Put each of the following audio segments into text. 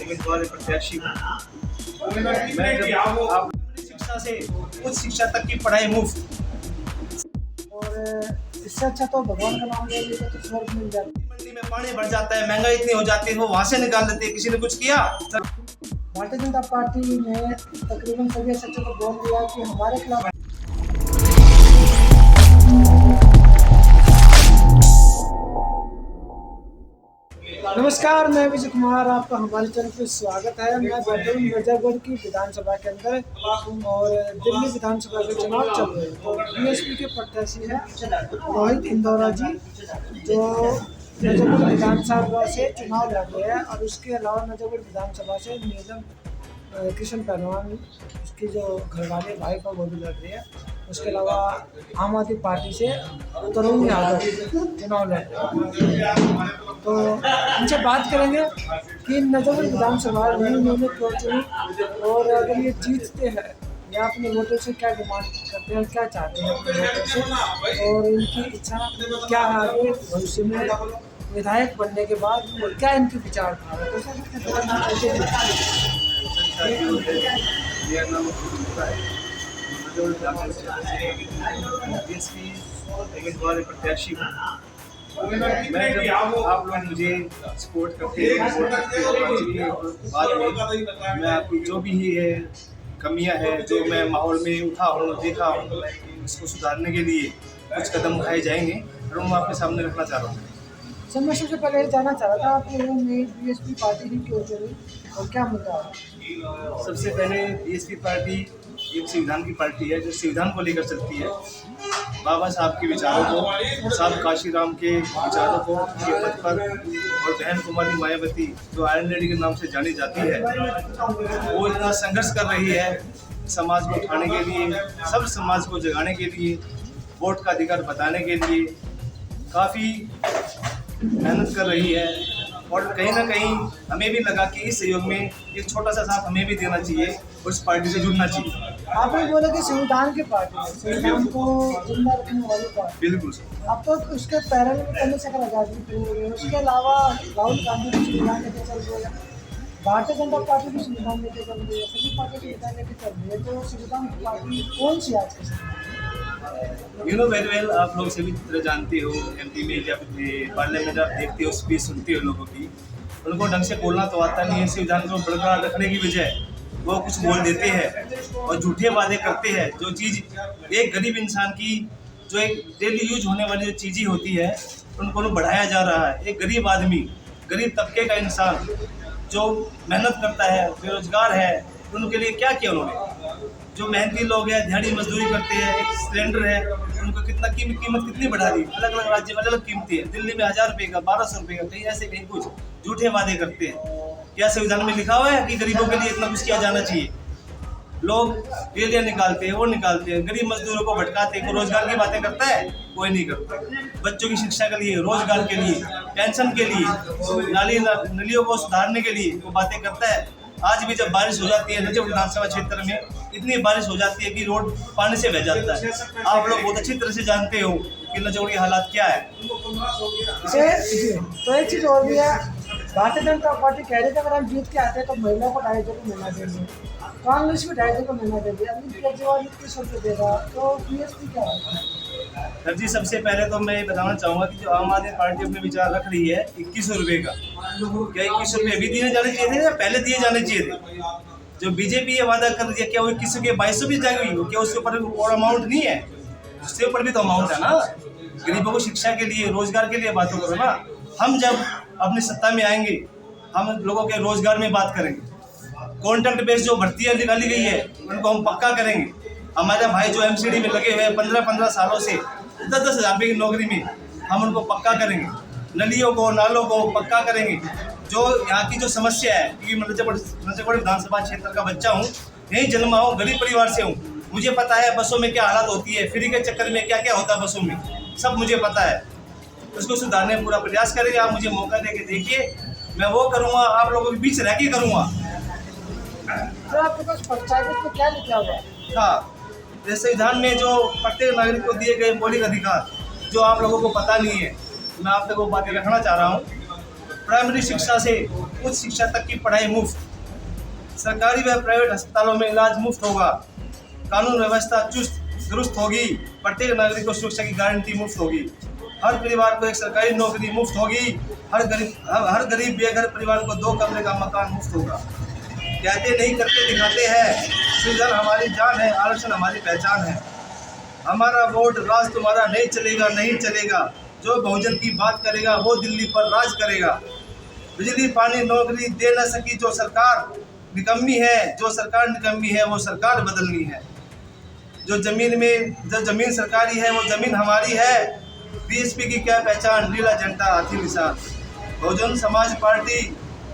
उम्मीदवार प्रत्याशी आप शिक्षा से उच्च शिक्षा तक की पढ़ाई मुफ्त और इससे अच्छा तो भगवान का नाम ले लीजिए तो स्वर्ग मिल जाता है। मंडी में पानी बढ़ जाता है, महंगाई इतनी हो जाती है, वो वहां से निकाल देते हैं। किसी ने कुछ किया? भारतीय जनता पार्टी ने तकरीबन सभी सच्चों को बोल दिया कि हमारे खिलाफ। नमस्कार, मैं विजय कुमार, आपका हमारे चैनल पर स्वागत है। मैं बैठा हूँ मिर्जापुर की विधानसभा के अंदर और दिल्ली विधानसभा के चुनाव चल रहे हैं। तो बीएसपी के प्रत्याशी हैं रोहित इंदौरा जी, जो मिर्जापुर विधानसभा से चुनाव लड़ रहे हैं। और उसके अलावा मिर्जापुर विधानसभा से नीलम कृष्ण पहलवान, उसकी जो घरवाले भाई का वो भी लड़ रही है। उसके अलावा आम आदमी पार्टी से तरुण यादव चुनाव लड़ रहे हैं। तो इनसे बात करेंगे कि मिर्जापुर विधानसभा में उन्होंने क्यों चुनी और अगर ये जीतते हैं या अपने वोटों से क्या डिमांड करते हैं, क्या चाहते हैं अपने वोटों से, और इनकी इच्छा क्या है आगे भविष्य में विधायक बनने के बाद, और क्या इनकी विचारधारा है। उम्मीदवार प्रत्याशी मैं जब आप लोग मुझे सपोर्ट करते हैं बाद में मैं आपकी जो भी है कमियां हैं, जो मैं माहौल में उठा हूँ, देखा हूँ, इसको सुधारने के लिए कुछ कदम उठाए जाएंगे और मैं आपके सामने रखना चाह रहा हूँ। सर, मैं सबसे पहले जानना चाह रहा था आप लोगों ने बीएसपी पार्टी ही क्यों चुनी और क्या मुद्दा है? सबसे पहले बीएसपी पार्टी एक संविधान की पार्टी है जो संविधान को लेकर चलती है। बाबा साहब के विचारों को, साहब काशीराम के विचारों को के पद पर, और बहन कुमारी मायावती जो आयरन लेडी के नाम से जानी जाती है, वो इतना संघर्ष कर रही है समाज को उठाने के लिए, सब समाज को जगाने के लिए, वोट का अधिकार बताने के लिए काफ़ी मेहनत कर रही है। और कहीं ना कहीं हमें भी लगा कि इस सहयोग में एक छोटा सा साथ हमें भी देना चाहिए, उस पार्टी से जुड़ना चाहिए। आपने बोला कि संविधान की पार्टी है, संविधान को जिंदा रखने वाली पार्टी। बिल्कुल। अब तो उसके पैरल में चंद्रशेखर आजाद भी पूरे हुए हैं, उसके अलावा राहुल गांधी भी संविधान लेके चल रहे हैं, भारतीय जनता पार्टी भी संविधान लेके चल रही है, सभी पार्टी संविधान लेके चल रही है। तो संविधान की पार्टी कौन सी आज के समय? यू नो वेरी वेल, आप लोग सभी तरह जानते हो, एमपी में जब पार्लियामेंट में आप देखते हो, स्पीच सुनते हो लोगों की, उनको ढंग से बोलना तो आता नहीं है। संविधान को बरकरार रखने की बजाय वो कुछ बोल देते हैं और झूठे वादे करते हैं। जो चीज़ एक गरीब इंसान की, जो एक डेली यूज होने वाली जो चीज़ें होती है, उनको बढ़ाया जा रहा है। एक गरीब आदमी, गरीब तबके का इंसान जो मेहनत करता है, बेरोजगार है, उनके लिए क्या किया उन्होंने? जो मेहनती लोग हैं, दिहाड़ी मजदूरी करते हैं, एक सिलेंडर है, उनको कितना कीमत कितनी बढ़ा दी। अलग अलग राज्य में अलग अलग कीमतें हैं। दिल्ली में 1000 रुपये का, 1200 रुपये का, कहीं ऐसे कहीं कुछ झूठे वादे करते हैं। क्या संविधान में लिखा हुआ है कि गरीबों के लिए इतना कुछ किया जाना चाहिए? लोग रैलियां निकालते हैं, वो निकालते हैं, गरीब मजदूरों को भटकाते हैं। कोई रोजगार की बातें करता है? कोई नहीं करता। बच्चों की शिक्षा के लिए, रोजगार के लिए, पेंशन के लिए, नालियों को सुधारने के लिए वो बातें करता है। आज भी जब बारिश हो जाती है, नजफ विधानसभा क्षेत्र में इतनी बारिश हो जाती है कि रोड पानी से बह जाता है। आप लोग बहुत अच्छी तरह से जानते हो कि नजफ के हालात क्या है। तो एक चीज़ और भी है, भारतीय जनता पार्टी कह रही थी अगर हम जीत के आते हैं तो महिला को 250 को महीना देंगे, कांग्रेस को 250 को महीना देंगे, अरविंद केजरीवाल 2100 रुपये देगा। तो बीएसपी क्या है? सर जी, सबसे पहले तो मैं ये बताना चाहूँगा कि जो आम आदमी पार्टी अपने विचार रख रही है 2100 रुपये का, क्या 2100 रुपये अभी दिए जाने चाहिए थे या पहले दिए जाने चाहिए थे? जो बीजेपी ये वादा कर रही है, क्या वो 2100 के 2200 भी जाएगी? क्या उसके ऊपर और अमाउंट नहीं है? उसके ऊपर भी तो अमाउंट है ना। गरीबों को शिक्षा के लिए, रोजगार के लिए बातों करो ना। हम जब अपनी सत्ता में आएंगे, हम लोगों के रोजगार में बात करेंगे। कॉन्ट्रैक्ट बेस जो भर्तियाँ निकाली गई है उनको हम पक्का करेंगे। हमारे भाई जो एमसीडी में लगे हुए हैं 15-15 सालों से 10-10 हज़ार रुपये की नौकरी में, हम उनको पक्का करेंगे। नलियों को, नालों को पक्का करेंगे। जो यहाँ की जो समस्या है, क्योंकि मैं नजफगढ़ विधानसभा क्षेत्र का बच्चा हूँ, यहीं जन्मा हूँ, गरीब परिवार से हूँ, मुझे पता है बसों में क्या हालत होती है, फ्री के चक्कर में क्या क्या होता है बसों में, सब मुझे पता है। उसको सुधारने का पूरा प्रयास करेंगे। आप मुझे मौका दे के देखिए, मैं वो करूँगा, आप लोगों के बीच रह के करूँगा। तो आपके पास पंचायत में क्या लिखा हुआ है? हाँ, संविधान में जो प्रत्येक नागरिक को दिए गए मौलिक अधिकार, जो आप लोगों को पता नहीं है, मैं आप तक वो बातें रखना चाह रहा हूँ। प्राइमरी शिक्षा से उच्च शिक्षा तक की पढ़ाई मुफ्त, सरकारी व प्राइवेट अस्पतालों में इलाज मुफ्त होगा, कानून व्यवस्था चुस्त दुरुस्त होगी, प्रत्येक नागरिक को सुरक्षा की गारंटी मुफ्त होगी, हर परिवार को एक सरकारी नौकरी मुफ्त होगी, हर गरीब बेघर परिवार को 2 कमरे का मकान मुफ्त होगा। कहते नहीं करके दिखाते हैं, संविधान हमारी जान है, आरक्षण हमारी पहचान है, हमारा वोट राज तुम्हारा नहीं चलेगा, नहीं चलेगा, जो बहुजन की बात करेगा वो दिल्ली पर राज करेगा। बिजली पानी नौकरी दे न सकी जो सरकार निकम्मी है, जो सरकार निकम्मी है वो सरकार बदलनी है। जो जमीन सरकारी है वो जमीन हमारी है, बीएसपी की क्या पहचान, नीला झंडा हाथी निशान। बहुजन समाज पार्टी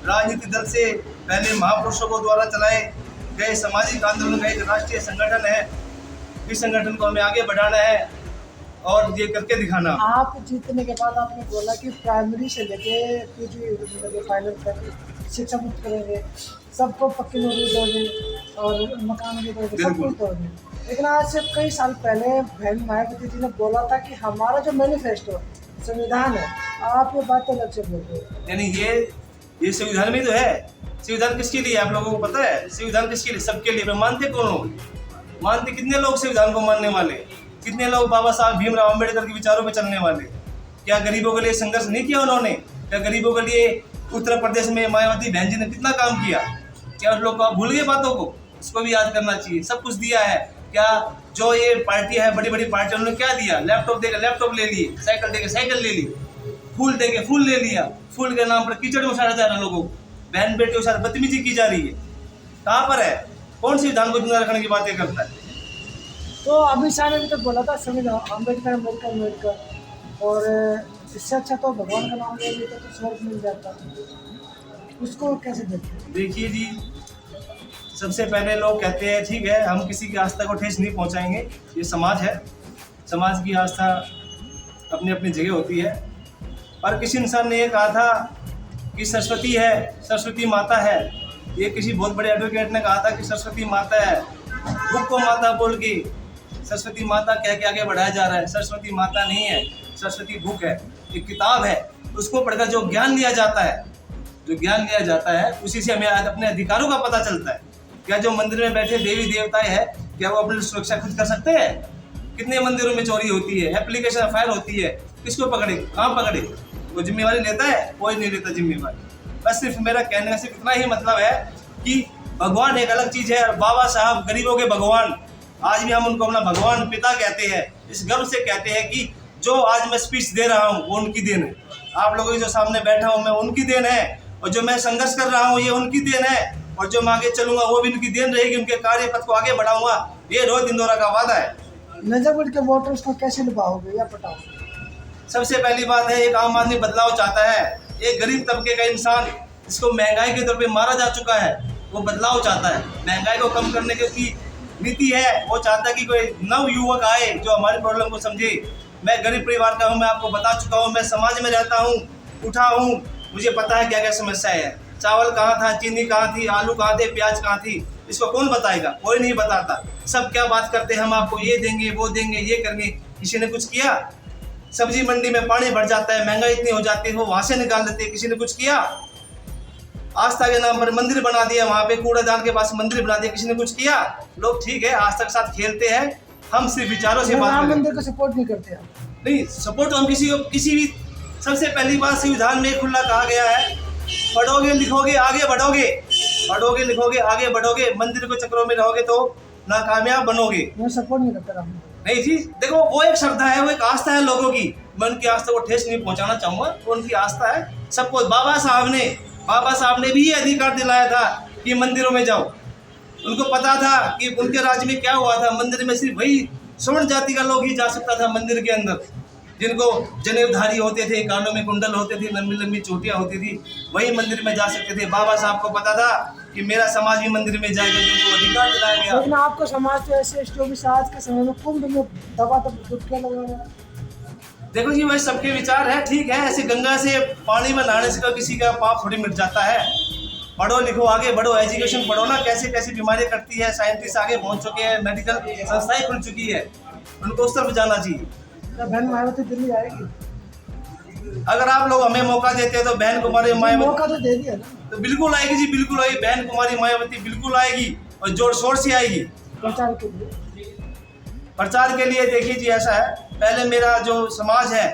राजनीतिक दल से पहले महापुरुषों को द्वारा चलाए गए सामाजिक आंदोलन का एक राष्ट्रीय संगठन है। इस संगठन को हमें आगे बढ़ाना है और ये करके दिखाना। आप जीतने के बाद आपने बोला कि प्राइमरी से लेके पीजी फाइनल तक शिक्षा मुक्त करेंगे, सबको पक्की नौकरी दोगे और मकान भी दोगे, सब कुछ दोगे। लेकिन आज से कई साल पहले बहन मायावती जी ने बोला था कि हमारा जो मैनिफेस्टो संविधान है, आप ये बात अलग से बोल रहे हो। यानी ये संविधान में तो है। संविधान किसके लिए आप लोगों को पता है? संविधान किसके लिए? सबके लिए। मानते कौन हो? मानते कितने लोग संविधान को मानने वाले? कितने लोग बाबा साहब भीमराव अम्बेडकर के विचारों पे चलने वाले? क्या गरीबों के लिए संघर्ष नहीं किया उन्होंने? क्या गरीबों के लिए उत्तर प्रदेश में मायावती बहन जी ने कितना काम किया? क्या उन लोग भूल गए बातों को? इसको भी याद करना चाहिए। सब कुछ दिया है। क्या जो ये पार्टी है, बड़ी बड़ी पार्टी, उन्होंने क्या दिया? लैपटॉप देके लैपटॉप ले लिए, साइकिल देके साइकिल ले ली, फूल देके फूल ले लिया। फूल के नाम पर कीचड़ उछाला जा रहा है लोगों को, बहन बेटे के साथ बदतमीजी की जा रही है। कहाँ पर है? कौन संविधान को जिंदा रखने की बातें करता है? तो अमित शाह ने भी तो बोला था संविधान अम्बेडकर और इससे अच्छा तो भगवान का नाम ले लेते तो स्वर्ग मिल जाता। उसको कैसे देखते? देखिए जी, सबसे पहले लोग कहते हैं ठीक है, हम किसी की आस्था को ठेस नहीं पहुंचाएंगे, ये समाज है, समाज की आस्था अपनी अपनी जगह होती है। पर किसी इंसान ने ये कहा था कि सरस्वती है, सरस्वती माता है। ये किसी बहुत बड़े एडवोकेट ने कहा था कि सरस्वती माता है। बुक को माता बोल के सरस्वती माता कह के आगे बढ़ाया जा रहा है। सरस्वती माता नहीं है, सरस्वती बुक है, एक किताब है। उसको पढ़कर जो ज्ञान लिया जाता है, जो ज्ञान लिया जाता है, उसी से हमें अपने अधिकारों का पता चलता है। क्या जो मंदिर में बैठे देवी देवताएं हैं, क्या वो अपनी सुरक्षा खुद कर सकते हैं? कितने मंदिरों में चोरी होती है, एप्लीकेशन फायर होती है, किसको पकड़े? कहाँ पकड़े? वो जिम्मेवारी लेता है? कोई नहीं लेता जिम्मेवारी। बस सिर्फ मेरा कहने का सिर्फ इतना ही मतलब है कि भगवान एक अलग चीज़ है और बाबा साहब गरीबों के भगवान, आज भी हम उनको अपना भगवान पिता कहते हैं। इस गर्व से कहते हैं कि जो आज मैं स्पीच दे रहा हूँ वो उनकी देन है। आप लोगों के जो सामने बैठा हूँ मैं, उनकी देन है। और जो मैं संघर्ष कर रहा हूँ ये उनकी देन है। और जो मैं आगे चलूंगा वो भी उनकी देन रहेगी। उनके कार्य पथ को आगे बढ़ाऊंगा, ये रोहित इंदौरा का वादा है। नजफगढ़ के वोटर्स को कैसे लुभाओगे या पटाओगे? सबसे पहली बात है, एक आम आदमी बदलाव चाहता है। एक गरीब तबके का इंसान जिसको महंगाई के तौर पे मारा जा चुका है, वो बदलाव चाहता है। महंगाई को कम करने की नीति है। वो चाहता है कि कोई नव युवक आए जो हमारी प्रॉब्लम को समझे। मैं गरीब परिवार का हूँ, मैं आपको बता चुका हूँ। मैं समाज में रहता हूँ, उठा हूँ, मुझे पता है क्या क्या समस्या है। चावल कहाँ था, चीनी कहाँ थी, आलू कहाँ थे, प्याज कहाँ थी, इसको कौन बताएगा? कोई नहीं बताता। सब क्या बात करते हैं, हम आपको ये देंगे, वो देंगे, ये करेंगे। किसी ने कुछ किया? सब्जी मंडी में पानी भर जाता है, महंगाई इतनी हो जाती है, वो वहां से निकाल देते हैं। किसी ने कुछ किया? आस्था के नाम पर मंदिर बना दिया, वहां पे कूड़ेदान के पास मंदिर बना दिया। किसी ने कुछ किया? लोग ठीक है आस्था के साथ खेलते हैं, हम सिर्फ विचारों से बात राम करें। मंदिर को सपोर्ट नहीं करते आप? नहीं, सपोर्ट तो हम किसी भी सबसे पहली बात संविधान में खुला कहा गया है, पढ़ोगे लिखोगे आगे बढ़ोगे, पढ़ोगे लिखोगे आगे बढ़ोगे, मंदिर के चक्रों में रहोगे तो नाकामयाब बनोगे। मैं सपोर्ट नहीं करता राम मंदिर। नहीं जी, देखो वो एक श्रद्धा है, वो एक आस्था है लोगों की। मैं उनकी आस्था को ठेस नहीं पहुंचाना चाहूंगा, वो उनकी आस्था है। सबको बाबा साहब ने भी ये अधिकार दिलाया था कि मंदिरों में जाओ। उनको पता था कि उनके राज्य में क्या हुआ था। मंदिर में सिर्फ वही स्वर्ण जाति का लोग ही जा सकता था मंदिर के अंदर, जिनको जनेऊधारी होते थे, कानों में कुंडल होते थे, लंबी लंबी चोटियां होती थी, वही मंदिर में जा सकते थे। बाबा साहब को पता था कि मेरा समाज भी मंदिर में जाएगा, जिनको अधिकार दिलाया गया। लेकिन आपको समाज तो ऐसे जो आज के समय में कुंभ में दबा डुबकियां लगा। देखो जी, वही सबके विचार है, ठीक है। ऐसे गंगा से पानी में नहाने से किसी का पाप थोड़ी मिट जाता है। पढ़ो लिखो आगे बढ़ो, एजुकेशन पढ़ो ना, कैसे कैसी बीमारी करती है। साइंटिस्ट आगे पहुंच चुके हैं, मेडिकल संस्थाएं खुल चुकी है, उनको उस तरफ जाना चाहिए। बहन मायावती दिल्ली आएगी? अगर आप लोग हमें मौका देते हैं तो बहन कुमारी मायावती मौका तो दे दिया ना, तो बिल्कुल आएगी जी, बिल्कुल आएगी। बहन कुमारी मायावती बिल्कुल आएगी और जोर शोर से आएगी प्रचार के लिए। प्रचार के लिए। देखिए जी, ऐसा है, पहले मेरा जो समाज है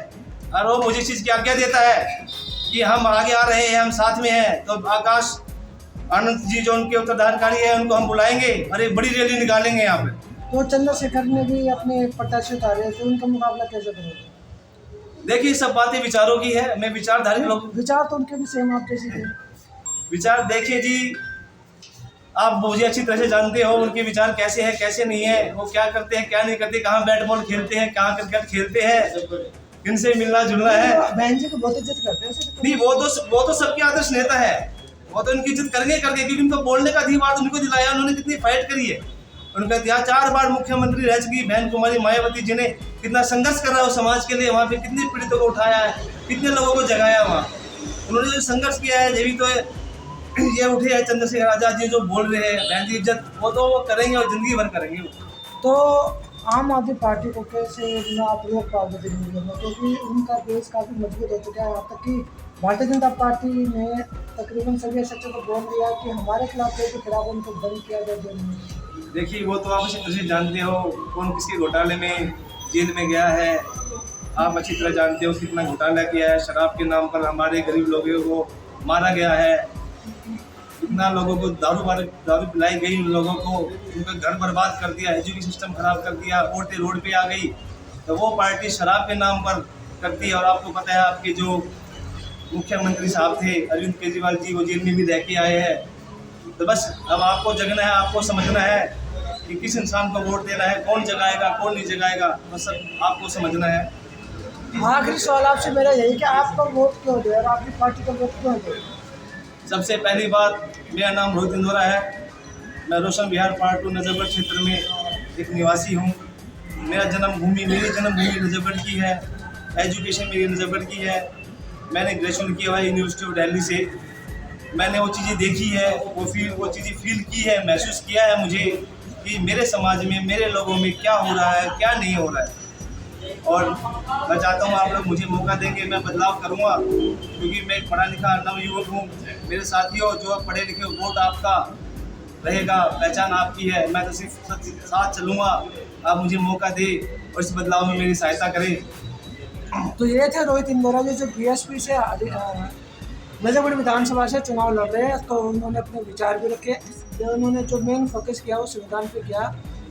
और वो मुझे चीज़ की आज्ञा देता है कि हम आगे आ रहे हैं, हम साथ में हैं, तो आकाश आनंद जी जो उनके उत्तराधिकारी है उनको हम बुलाएंगे और एक बड़ी रैली निकालेंगे यहाँ पे। तो चंद्रशेखर ने भी अपने प्रत्याशी उतारे, तो उनका मुकाबला कैसे करोगे? देखिए, सब बातें विचारों की है। मैं विचारधारी लोग, विचार तो उनके भी सेम आप जैसे थे। विचार देखिए जी, आप मुझे अच्छी तरह से जानते हो उनके विचार कैसे हैं कैसे नहीं है, वो क्या करते हैं क्या नहीं करते, कहाँ बैट बॉल खेलते हैं, कहाँ क्रिकेट खेलते हैं, किनसे मिलना जुलना है। बहन जी को बहुत इज्जत करते हैं ऐसे तो। नहीं, वो तो सबके आदर्श नेता है, वो तो इनकी इज्जत करेंगे क्योंकि उनको बोलने का अधिकार उनको दिलाया, उन्होंने कितनी फाइट करी है। उनका इतिहास, 4 बार मुख्यमंत्री रह चुकी बहन कुमारी मायावती, जिन्हें कितना संघर्ष कर रहा है समाज के लिए, वहाँ पे कितने पीड़ितों को उठाया है, कितने लोगों को जगाया वहाँ। उन्होंने जो संघर्ष किया है, जब तो ये उठे हैं चंद्रशेखर आजाद जी जो बोल रहे हैं बहन जी इज्जत, वो तो वो करेंगे और जिंदगी भर करेंगे। तो आम आदमी पार्टी को कैसे आप रोक पाओगे दिल्ली में, क्योंकि उनका बेस काफ़ी मजबूत हो चुका है, यहाँ तक कि भारतीय जनता पार्टी ने तकरीबन सभी सच्चों को बोल दिया कि हमारे खिलाफ जो भी खड़ा हो उनको बंद किया जाए जेल में। देखिए, वो तो आप अच्छी तरह से जानते हो कौन किसके घोटाले में जेल में गया है, आप अच्छी तरह जानते हो कितना घोटाला किया है। शराब के नाम पर हमारे गरीब लोगों को मारा गया है, कितना लोगों को दारू पिलाई गई, उन लोगों को उनका घर बर्बाद कर दिया, एजुकेशन सिस्टम खराब कर दिया, औरतें रोड पे आ गई। तो वो पार्टी शराब के नाम पर करती है। और आपको पता है, आपके जो मुख्यमंत्री साहब थे अरविंद केजरीवाल जी, वो जेल में भी रह के आए हैं। तो बस अब आपको जगना है, आपको समझना है कि किस इंसान को वोट देना है, कौन जगाएगा कौन नहीं जगाएगा, बस सब आपको समझना है। आखिरी सवाल आपसे मेरा यही कि आपका वोट क्यों दे और आपकी पार्टी का वोट क्यों दे? सबसे पहली बात, मेरा नाम रोहित इंदौरा है, मैं रोशन विहार पार्ट 2 नजफगढ़ क्षेत्र में एक निवासी हूँ। मेरी जन्मभूमि नजफगढ़ की है, एजुकेशन मेरी नजफगढ़ की है। मैंने ग्रेजुएशन किया हुआ है यूनिवर्सिटी ऑफ दिल्ली से। मैंने वो चीज़ें देखी है, वो चीज़ें फील की है, महसूस किया है मुझे कि मेरे समाज में, मेरे लोगों में क्या हो रहा है क्या नहीं हो रहा है। और मैं चाहता हूँ आप लोग मुझे मौका देंगे, मैं बदलाव करूँगा, क्योंकि मैं एक पढ़ा लिखा नवयुवक हूँ। मेरे साथियों जो पढ़े लिखे, वोट आपका रहेगा, पहचान आपकी है, मैं तो सिर्फ साथ चलूँगा। आप मुझे मौका दें और इस बदलाव में मेरी सहायता करें। तो ये थे रोहित इंदौरा जी, जो बीएसपी से नजफगढ़ विधानसभा से चुनाव लड़ रहे हैं। तो उन्होंने अपने विचार भी रखे, उन्होंने जो मेन फोकस किया वो संविधान पे किया।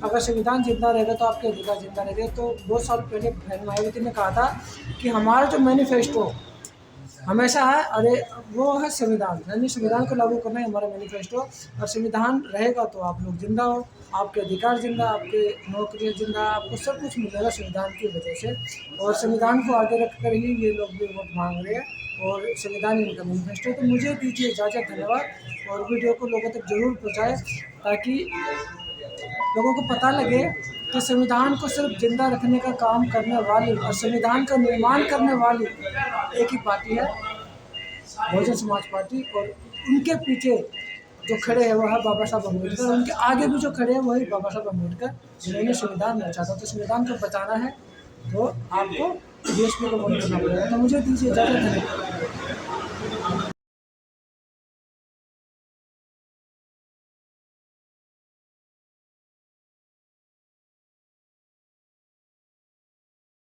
अगर संविधान जिंदा रहेगा तो आपके अधिकार जिंदा रहेंगे। तो बहुत साल पहले बहन मायावती ने कहा था कि हमारा जो मैनिफेस्टो हमेशा है, अरे वो है संविधान, यानी संविधान को लागू करना है हमारा मैनिफेस्टो। और संविधान रहेगा तो आप लोग जिंदा हो, आपके अधिकार जिंदा, आपके नौकरियाँ जिंदा, आपको सब कुछ मिलेगा संविधान की वजह से। और संविधान को आगे रखकर ही ये लोग भी वोट मांग रहे हैं और संविधान इनका मैनिफेस्टो। तो मुझे दीजिए इजाज़त, धन्यवाद। और वीडियो को लोगों तक जरूर पहुँचाएँ ताकि लोगों को पता लगे कि संविधान को सिर्फ जिंदा रखने का काम करने वाली और संविधान का निर्माण करने वाली एक ही पार्टी है, बहुजन समाज पार्टी। और उनके पीछे जो खड़े हैं वो है बाबा साहब अम्बेडकर, और उनके आगे भी जो खड़े हैं वही बाबा साहब अम्बेडकर, जिन्होंने संविधान रचा था। तो संविधान को बचाना है तो आपको बीएसपी को वोट करना पड़ेगा। तो मुझे दीजिए इजाज़त है।